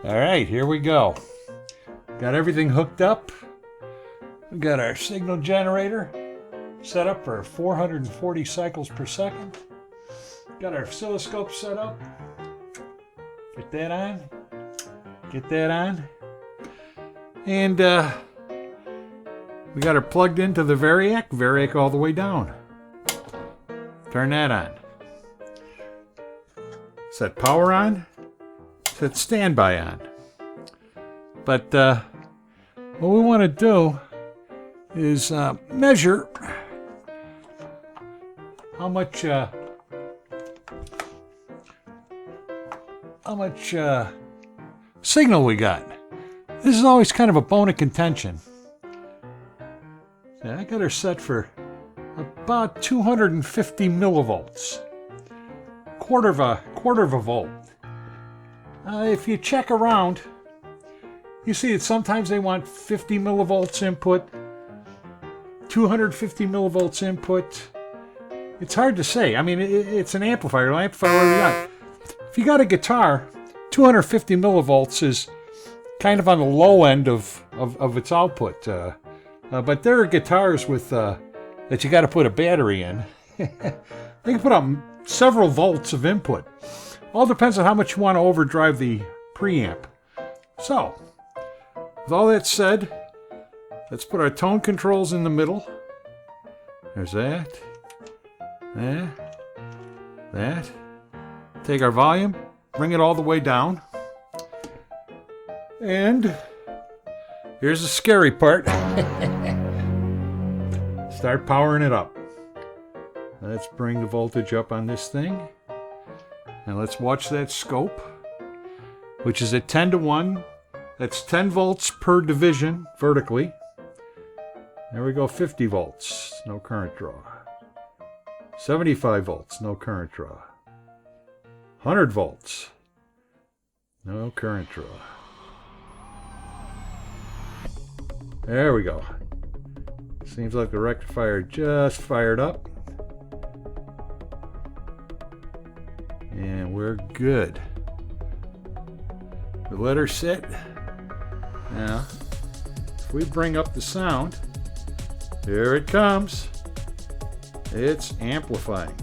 Alright, here we go. Got everything hooked up. We got our signal generator set up for 440 cycles per second. Got our oscilloscope set up. Get that on. Get that on. And we got her plugged into the variac all the way down. Turn that on. Set power on. Set standby on. But what we want to do is measure how much signal we got. This is always kind of a bone of contention. I got her set for about 250 millivolts, quarter of a volt. If you check around, you see that sometimes they want 50 millivolts input, 250 millivolts input. It's hard to say. I mean, it's an amplifier. It'll amplify whatever you want. If you got a guitar, 250 millivolts is kind of on the low end of its output. But there are guitars with that you got to put a battery in. They can put up several volts of input. All depends on how much you want to overdrive the preamp. So, with all that said, let's put our tone controls in the middle. There's that. There. That. Take our volume, bring it all the way down. And here's the scary part. Start powering it up. Let's bring the voltage up on this thing. And let's watch that scope, which is at 10-to-1. That's 10 volts per division vertically. There we go, 50 volts, no current draw. 75 volts, no current draw. 100 volts, no current draw. There we go. Seems like the rectifier just fired up. And we're good. We let her sit. Now, if we bring up the sound, here it comes. It's amplifying.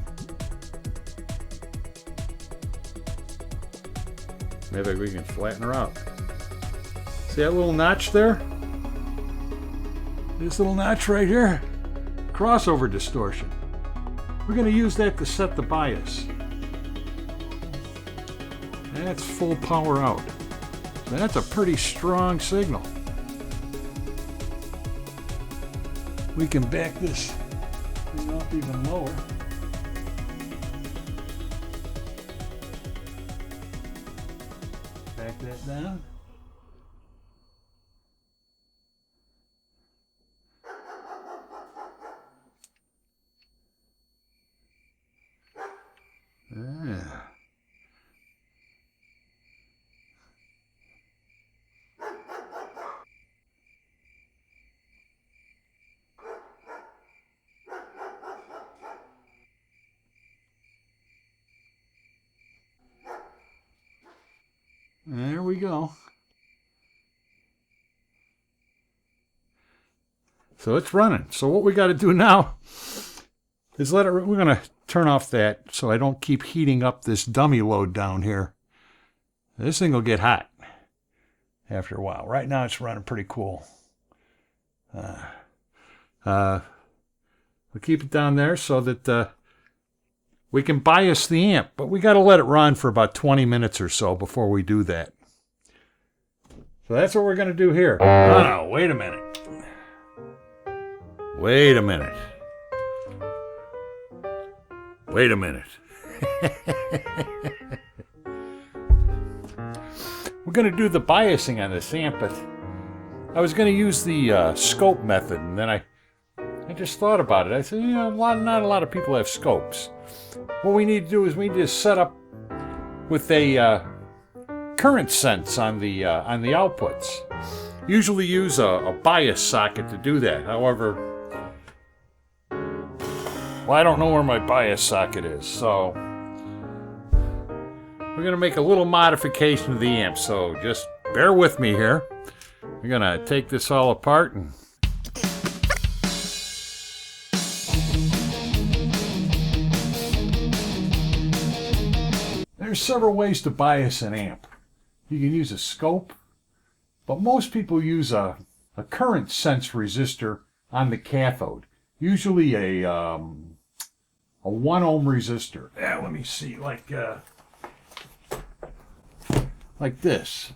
Maybe we can flatten her out. See that little notch there? This little notch right here? Crossover distortion. We're going to use that to set the bias. That's full power out. So that's a pretty strong signal. We can back this thing up even lower. Back that down. Yeah. There we go. So it's running. So what we got to do now is let it. We're going to turn off that so I don't keep heating up this dummy load down here. This thing will get hot after a while. Right now it's running pretty cool. We'll keep it down there so that we can bias the amp, but we got to let it run for about 20 minutes or so before we do that. So that's what we're going to do here. Oh, no, wait a minute. Wait a minute. Wait a minute. We're going to do the biasing on this amp, but I was going to use the scope method, and then I just thought about it. I said, not a lot of people have scopes. What we need to do is we need to set up with a current sense on the outputs. Usually use a bias socket to do that. However, well, I don't know where my bias socket is, so we're going to make a little modification to the amp. So just bear with me here. We're gonna take this all apart and there's several ways to bias an amp. You can use a scope, but most people use a current sense resistor on the cathode. Usually a 1 ohm resistor. Yeah, let me see, like this.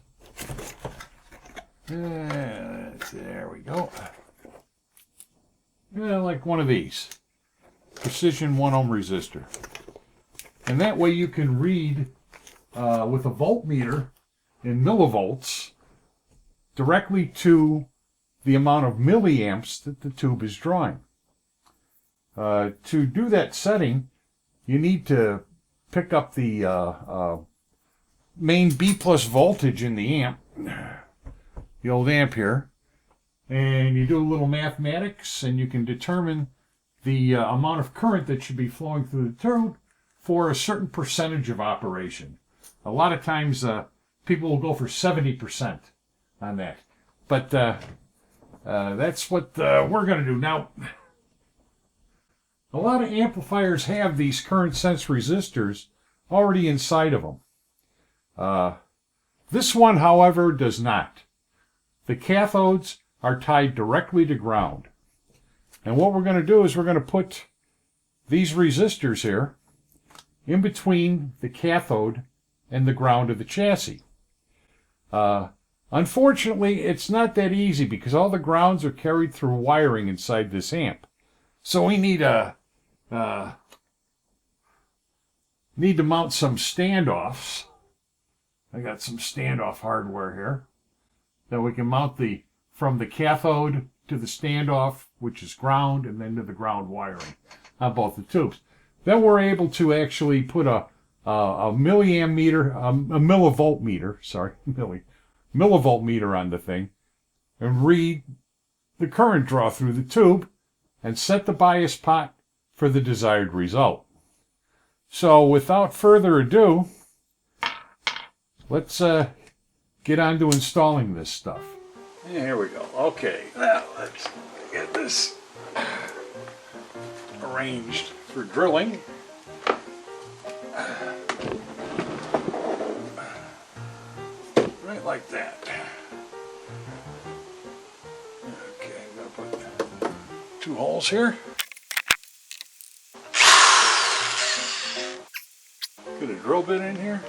There we go. Yeah, like one of these. Precision 1 ohm resistor. And that way you can read with a voltmeter in millivolts directly to the amount of milliamps that the tube is drawing. To do that setting, you need to pick up the main B plus voltage in the amp, the old amp here, and you do a little mathematics and you can determine the amount of current that should be flowing through the tube for a certain percentage of operation. A lot of times people will go for 70% on that. But that's what we're going to do. Now, a lot of amplifiers have these current sense resistors already inside of them. This one, however, does not. The cathodes are tied directly to ground. And what we're going to do is we're going to put these resistors here in between the cathode and the ground of the chassis. Unfortunately, it's not that easy because all the grounds are carried through wiring inside this amp. So we need to mount some standoffs. I got some standoff hardware here that we can mount from the cathode to the standoff, which is ground, and then to the ground wiring on both the tubes. Then we're able to actually put a millivolt meter on the thing and read the current draw through the tube and set the bias pot for the desired result. So without further ado, let's get on to installing this stuff. Yeah, here we go. Okay, now let's get this arranged for drilling. Right like that. Okay, I'm going to put 2 holes here. Put a drill bit in here.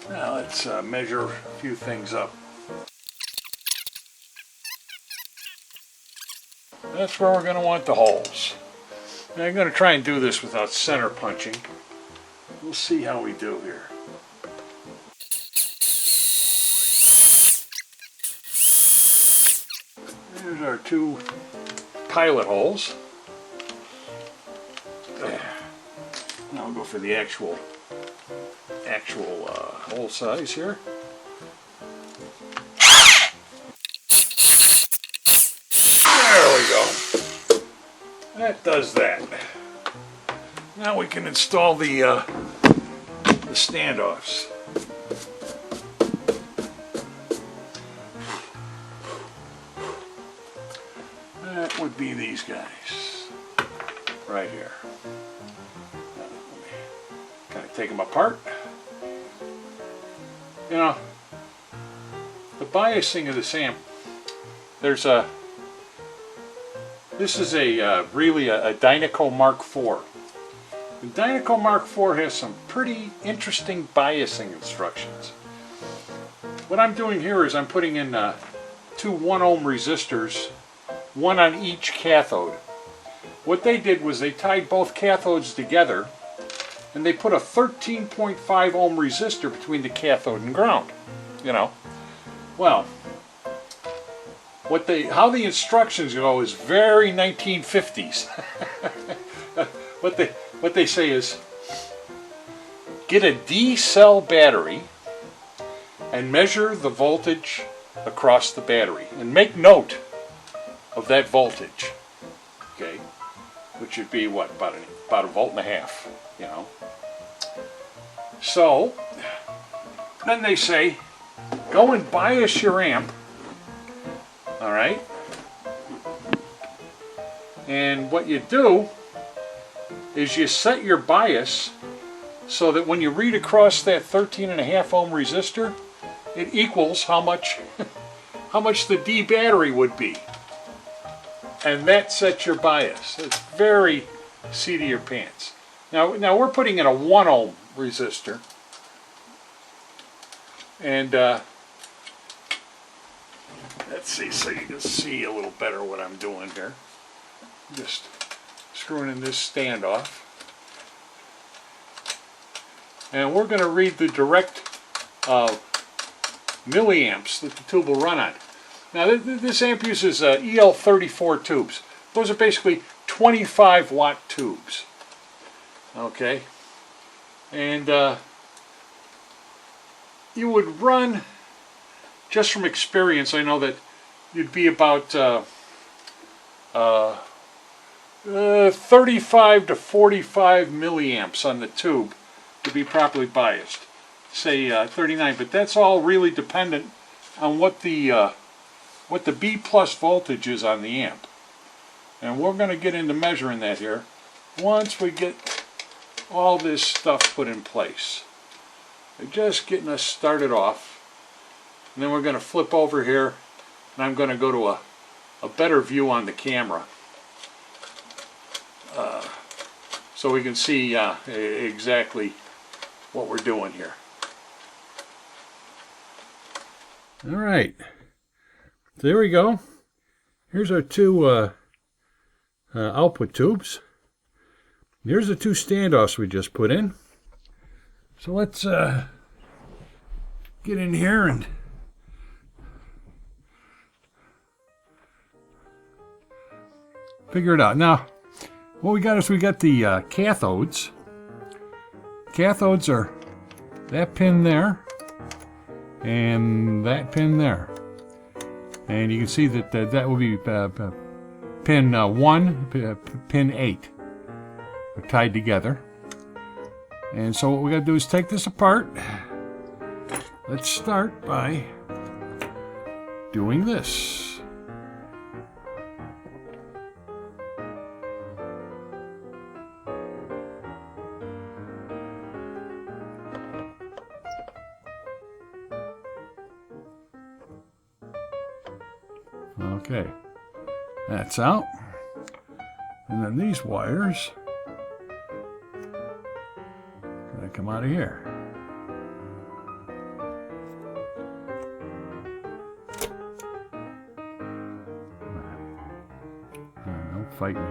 Now let's measure a few things up. That's where we're going to want the holes. Now I'm going to try and do this without center punching. We'll see how we do here. There's our 2 pilot holes. Now we'll go for the actual hole size here. There we go. That does that. Now we can install the standoffs. That would be these guys right here. Let me kind of take them apart. You know, the biasing of this amp, this is really a Dynaco Mark IV. The Dynaco Mark IV has some pretty interesting biasing instructions. What I'm doing here is I'm putting in 2 1 ohm resistors, 1 on each cathode. What they did was they tied both cathodes together and they put a 13.5 ohm resistor between the cathode and ground. You know, well, how the instructions go is very 1950s. What they say is, get a D-cell battery and measure the voltage across the battery and make note of that voltage. Okay, which would be what, about a volt and a half. You know. So then they say, go and bias your amp. All right. And what you do is you set your bias so that when you read across that 13.5 ohm resistor, it equals how much the D battery would be. And that sets your bias. It's very seat of your pants. Now we're putting in a 1 ohm resistor. And let's see, so you can see a little better what I'm doing here. Just screwing in this standoff. And we're going to read the direct milliamps that the tube will run on. Now this amp uses EL34 tubes. Those are basically 25 watt tubes. Okay. And you would run, just from experience, I know that you'd be about 35 to 45 milliamps on the tube to be properly biased. Say 39, but that's all really dependent on what the B plus voltage is on the amp. And we're going to get into measuring that here once we get all this stuff put in place. They're just getting us started off. And then we're going to flip over here, and I'm going to go to a better view on the camera. So we can see exactly what we're doing here. All right, there we go. Here's our two output tubes. Here's the two standoffs we just put in. So let's get in here and figure it out. Now, what we got is we got the cathodes. Cathodes are that pin there and that pin there. And you can see that that will be pin 1, pin 8. They're tied together. And so what we got to do is take this apart. Let's start by doing this. Okay, that's out. And then these wires gotta come out of here. Don't fight me.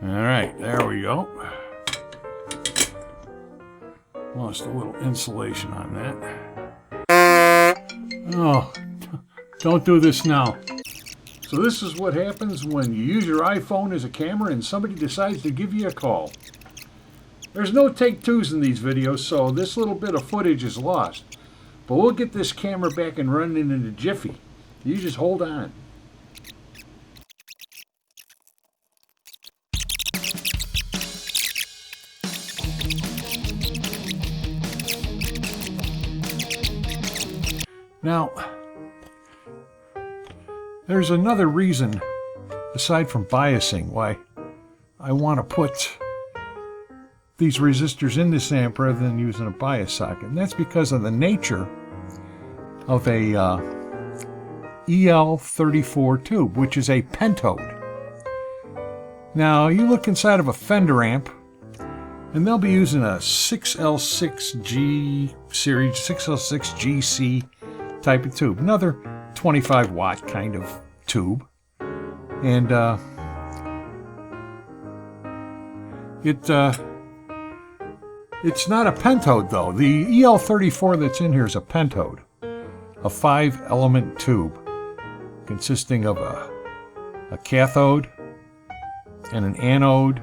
All right, there we go. Lost a little insulation on that. Oh, don't do this now. So this is what happens when you use your iPhone as a camera and somebody decides to give you a call. There's no take twos in these videos, so this little bit of footage is lost. But we'll get this camera back and running in a jiffy. You just hold on. Now, there's another reason, aside from biasing, why I want to put these resistors in this amp rather than using a bias socket. And that's because of the nature of a EL34 tube, which is a pentode. Now, you look inside of a Fender amp, and they'll be using a 6L6G series, 6L6GC type of tube, another 25 watt kind of tube. And it's not a pentode though. The EL34 that's in here is a pentode, a 5-element tube consisting of a cathode and an anode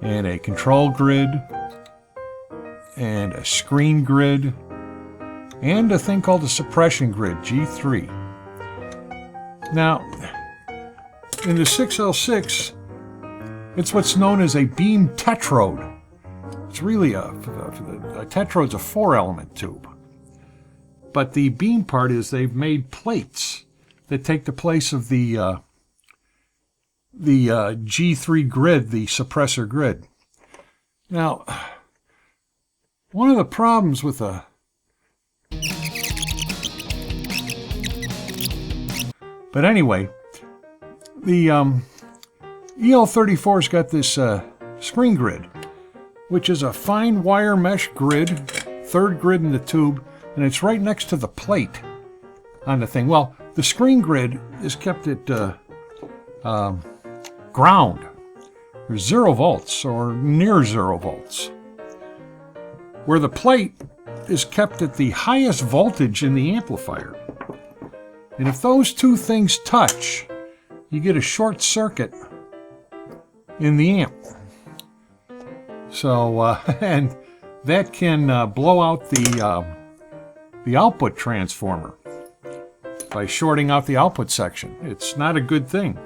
and a control grid and a screen grid and a thing called a suppression grid, G3. Now, in the 6L6, it's what's known as a beam tetrode. It's really a tetrode's a 4-element tube. But the beam part is they've made plates that take the place of the G3 grid, the suppressor grid. Now, one of the problems with a but anyway, the EL34's got this screen grid, which is a fine wire mesh grid, third grid in the tube, and it's right next to the plate on the thing. Well, the screen grid is kept at ground. There's 0 volts or near 0 volts. Where the plate is kept at the highest voltage in the amplifier. And if those two things touch, you get a short circuit in the amp. So, and that can blow out the output transformer by shorting out the output section. It's not a good thing.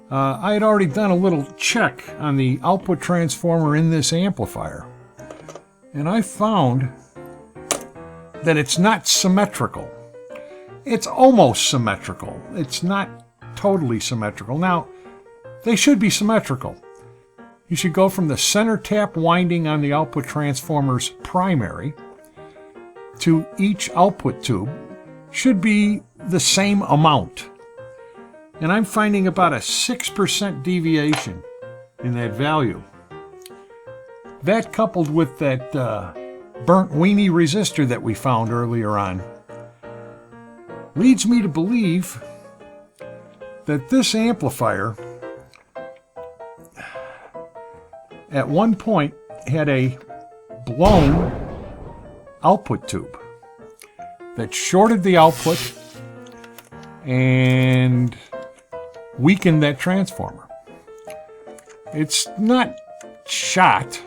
I had already done a little check on the output transformer in this amplifier, and I found that it's not symmetrical. It's almost symmetrical. It's not totally symmetrical. Now, they should be symmetrical. You should go from the center tap winding on the output transformer's primary to each output tube should be the same amount. And I'm finding about a 6% deviation in that value. That coupled with that burnt weenie resistor that we found earlier on leads me to believe that this amplifier at one point had a blown output tube that shorted the output and weakened that transformer. It's not shot.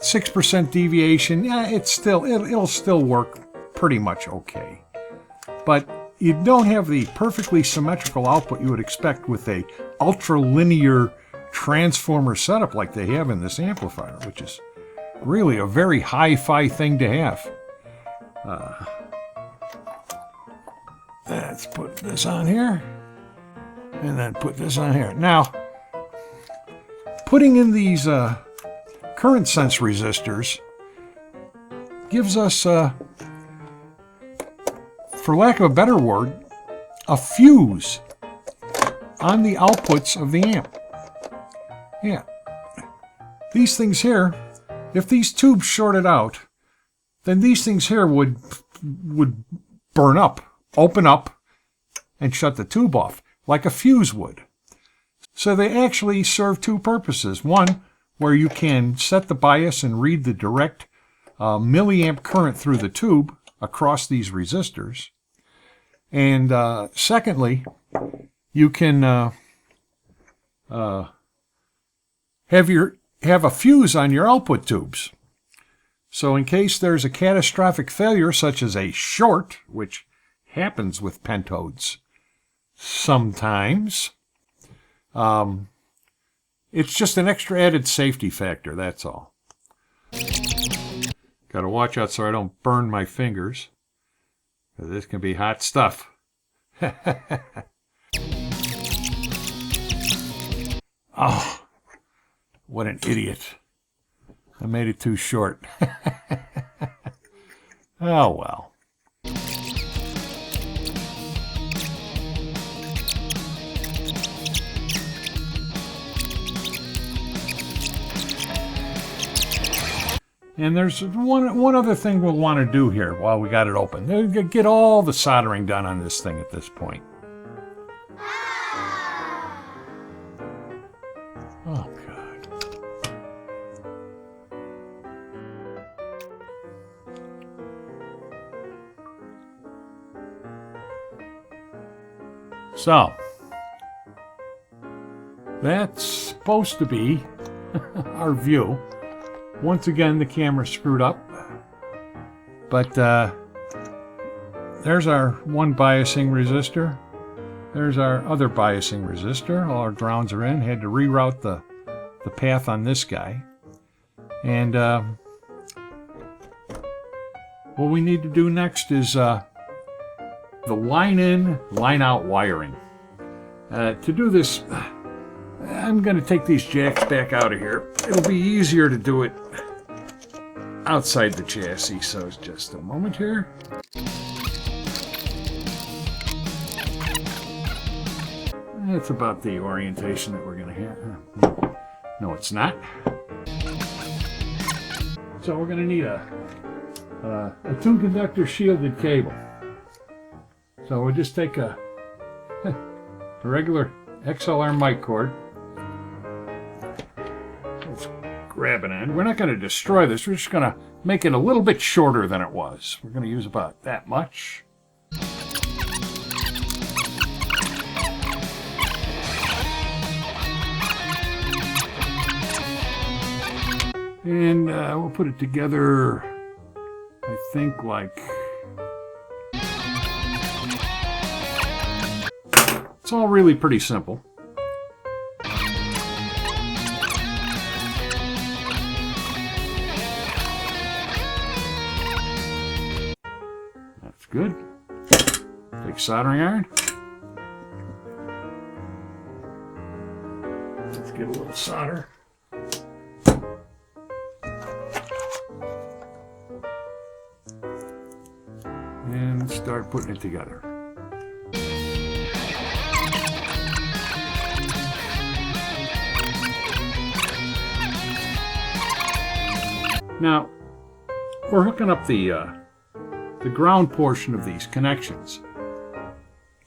6% deviation, yeah, it'll still work pretty much okay. But you don't have the perfectly symmetrical output you would expect with a ultra-linear transformer setup like they have in this amplifier, which is really a very hi-fi thing to have. Let's put this on here, and then put this on here. Now, putting in these current sense resistors gives us, for lack of a better word, a fuse on the outputs of the amp. Yeah. These things here, if these tubes shorted out, then these things here would burn up, open up, and shut the tube off, like a fuse would. So they actually serve two purposes. One, where you can set the bias and read the direct milliamp current through the tube across these resistors. And secondly, you can have a fuse on your output tubes. So in case there's a catastrophic failure, such as a short, which happens with pentodes sometimes, it's just an extra added safety factor, that's all. Got to watch out so I don't burn my fingers. This can be hot stuff. Oh, what an idiot. I made it too short. Oh, well. And there's one other thing we'll want to do here while we got it open. Get all the soldering done on this thing at this point. Oh, God. So, that's supposed to be our view. Once again, the camera screwed up, but there's our one biasing resistor, There's our other biasing resistor. All our grounds are in. Had to reroute the path on this guy. And what we need to do next is the line in, line out wiring. To do this, I'm going to take these jacks back out of here. It'll be easier to do it outside the chassis, so it's just a moment here. That's about the orientation that we're going to have. No, it's not. So we're going to need a 2-conductor shielded cable. So we'll just take a regular XLR mic cord. Let's grab an end. We're not going to destroy this. We're just going to make it a little bit shorter than it was. We're going to use about that much. And we'll put it together, I think, like... It's all really pretty simple. That's good. Take soldering iron. Let's get a little solder. And start putting it together. Now, we're hooking up the ground portion of these connections.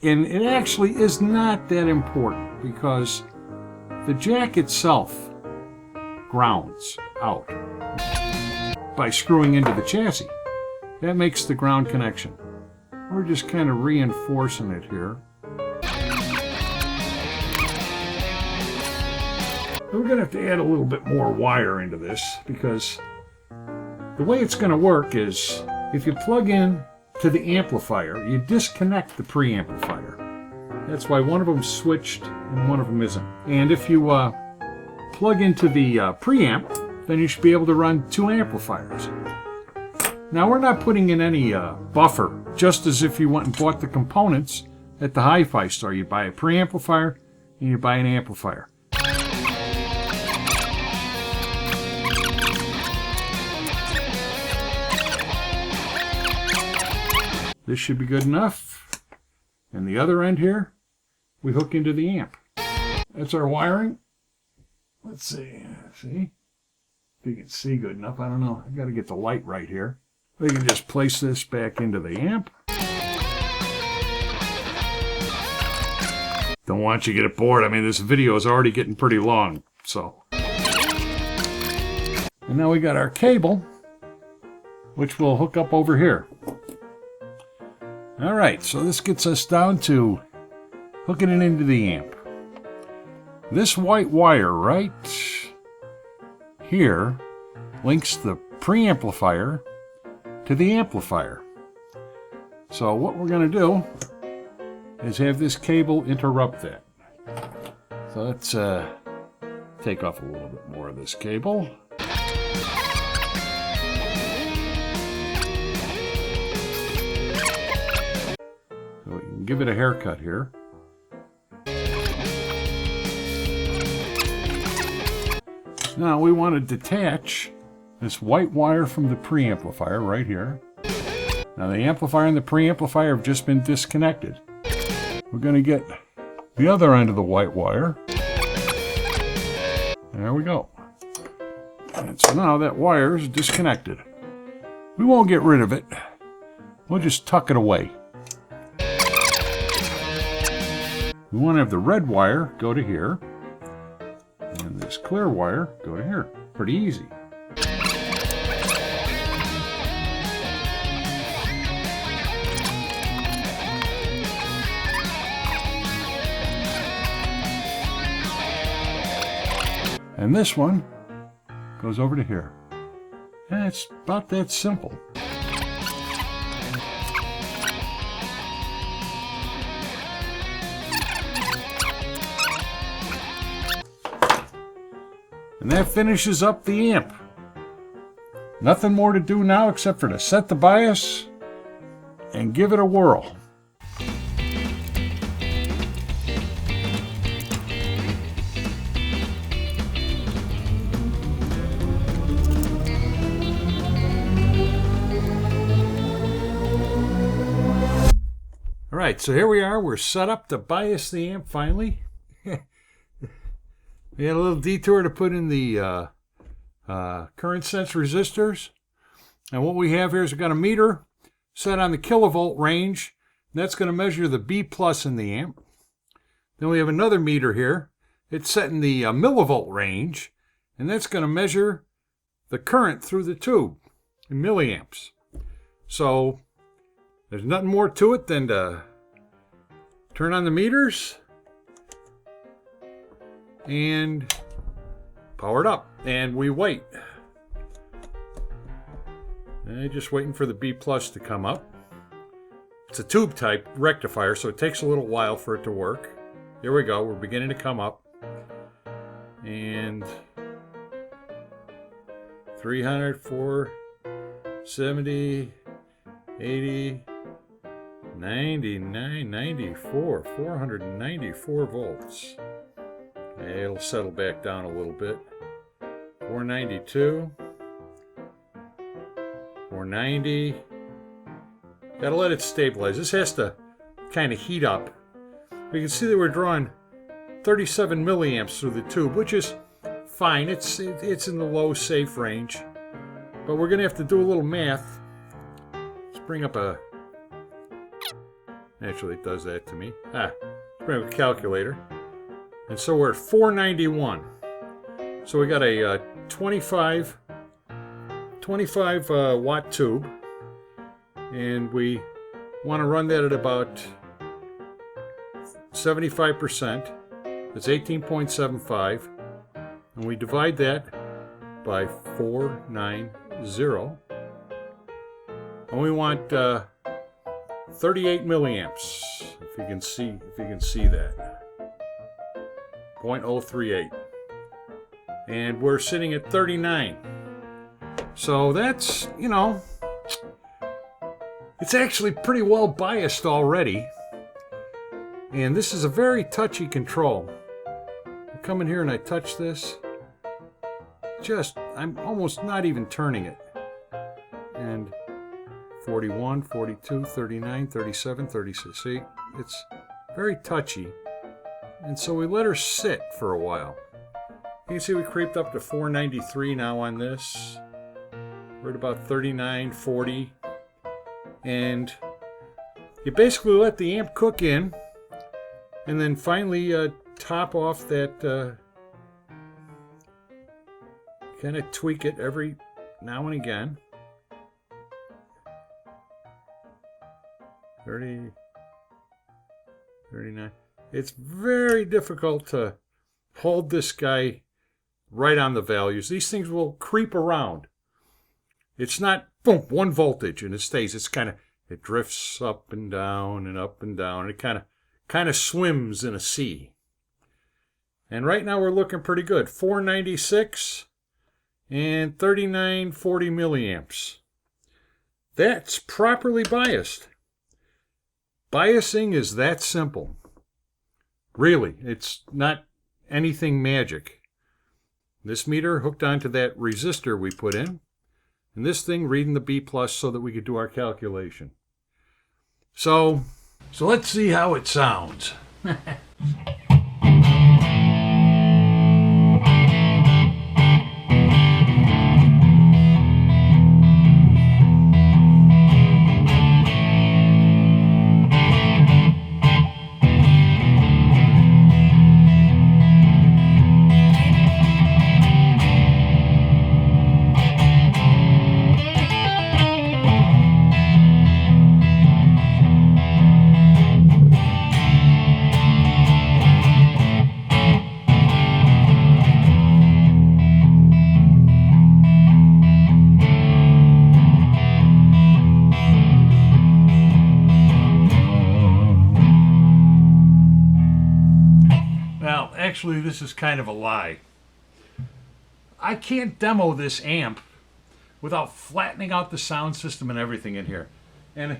And it actually is not that important because the jack itself grounds out by screwing into the chassis. That makes the ground connection. We're just kind of reinforcing it here. We're going to have to add a little bit more wire into this because the way it's going to work is if you plug in to the amplifier, you disconnect the preamplifier. That's why one of them's switched and one of them isn't. And if you plug into the preamp, then you should be able to run 2 amplifiers. Now we're not putting in any buffer, just as if you went and bought the components at the hi-fi store. You buy a preamplifier and you buy an amplifier. This should be good enough. And the other end here, we hook into the amp. That's our wiring. Let's see. See? If you can see good enough. I don't know. I've got to get the light right here. We can just place this back into the amp. Don't want you to get bored. I mean, this video is already getting pretty long. So. And now we got our cable, which we'll hook up over here. All right, so this gets us down to hooking it into the amp. This white wire right here links the preamplifier to the amplifier. So what we're going to do is have this cable interrupt that. So let's take off a little bit more of this cable. So we can give it a haircut here. Now we want to detach this white wire from the preamplifier right here. Now the amplifier and the preamplifier have just been disconnected. We're going to get the other end of the white wire. There we go. And so now that wire is disconnected. We won't get rid of it. We'll just tuck it away. We want to have the red wire go to here. And this clear wire go to here. Pretty easy. And this one goes over to here. And it's about that simple. And that finishes up the amp. Nothing more to do now except for to set the bias and give it a whirl. Alright, so here we are. We're set up to bias the amp finally. We had a little detour to put in the current sense resistors. And what we have here is we've got a meter set on the kilovolt range. That's going to measure the B plus in the amp. Then we have another meter here. It's set in the millivolt range. And that's going to measure the current through the tube in milliamps. So there's nothing more to it than to turn on the meters and power it up. And we wait. Just waiting for the B plus to come up. It's a tube type rectifier, so it takes a little while for it to work. Here we go. We're beginning to come up. And 300, 470, 80, 99, 94, 494 volts. It'll settle back down a little bit. 492, 490. Gotta let it stabilize. This has to kind of heat up. We can see that we're drawing 37 milliamps through the tube, which is fine. It's in the low safe range. But we're gonna have to do a little math. Let's bring up a... Actually, it does that to me. Let's bring up a calculator. And so we're at 491. So we got a 25 watt tube. And we want to run that at about 75%. That's 18.75. And we divide that by 490. And we want 38 milliamps, if you can see that. 0.038. And we're sitting at 39. So that's, it's actually pretty well biased already. And this is a very touchy control. I come in here and I touch this. I'm almost not even turning it. And 41, 42, 39, 37, 36. See, it's very touchy. And so we let her sit for a while. You can see we creeped up to 493 now on this. We're at about 39, 40. And you basically let the amp cook in. And then finally top off that... kind of tweak it every now and again. 30, 39. It's very difficult to hold this guy right on the values. These things will creep around. It's not, boom, one voltage and it stays. It's kind of, it drifts up and down and up and down. It kind of swims in a sea. And right now we're looking pretty good. 496 and 3940 milliamps. That's properly biased. Biasing is that simple. Really, it's not anything magic. This meter hooked onto that resistor we put in, and this thing reading the B plus so that we could do our calculation. So let's see how it sounds. Actually, this is kind of a lie. I can't demo this amp without flattening out the sound system and everything in here. And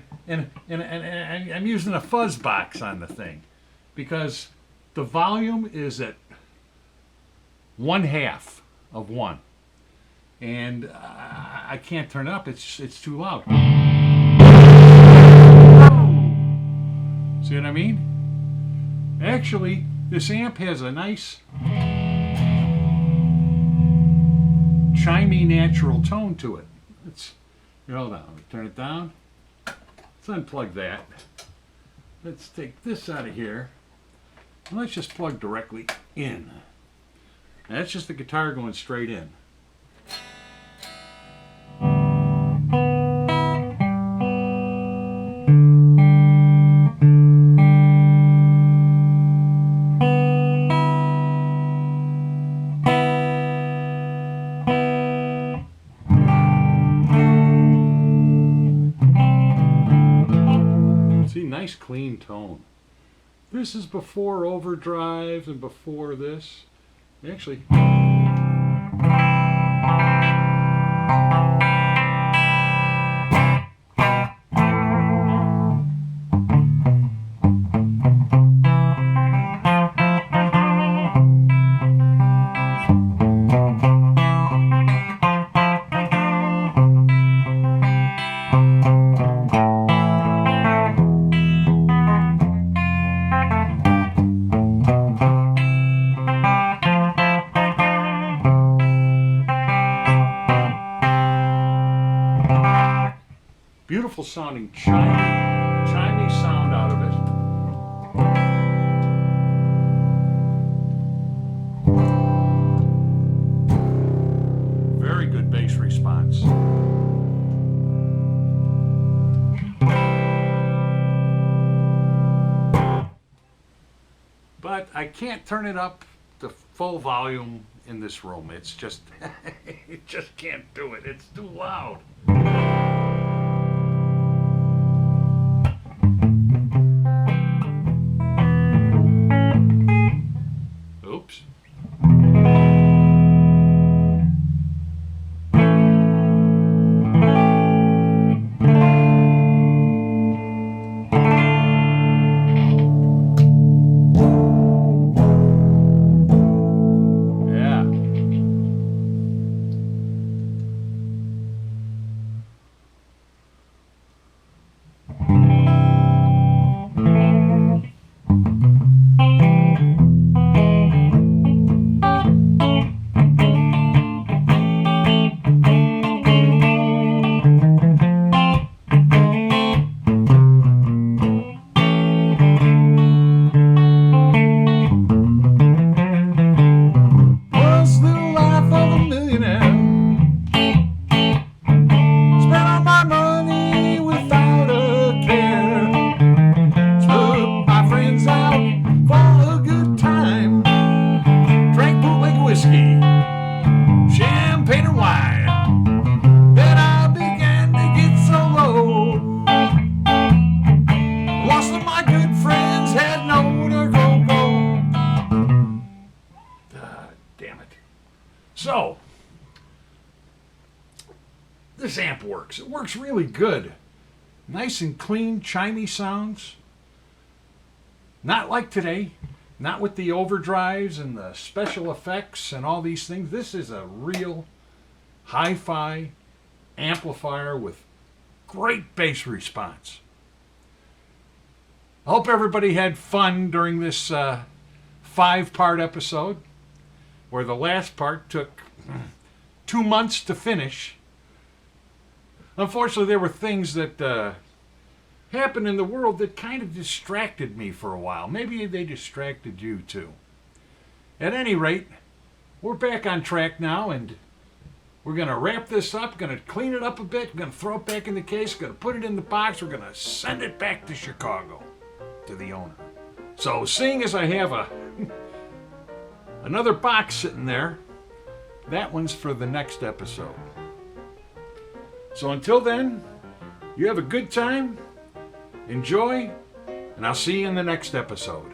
I'm using a fuzz box on the thing because the volume is at 1/2 of 1. And I can't turn it up. It's too loud. See what I mean? Actually, this amp has a nice chimey natural tone to it. Hold on, let me turn it down. Let's unplug that. Let's take this out of here. And let's just plug directly in. And that's just the guitar going straight in. Nice clean tone. This is before overdrive and before this. Actually, beautiful sounding chimey sound out of it. Very good bass response. But I can't turn it up to full volume in this room. It's just, it just can't do it. It's too loud. Oops. So, this amp works. It works really good. Nice and clean, chimey sounds. Not like today. Not with the overdrives and the special effects and all these things. This is a real hi-fi amplifier with great bass response. I hope everybody had fun during this 5-part episode, where the last part took 2 months to finish. Unfortunately, there were things that happened in the world that kind of distracted me for a while. Maybe they distracted you too. At any rate, we're back on track now, and we're going to wrap this up, going to clean it up a bit, going to throw it back in the case, going to put it in the box, we're going to send it back to Chicago, to the owner. So, seeing as I have another box sitting there, that one's for the next episode. So until then, you have a good time, enjoy, and I'll see you in the next episode.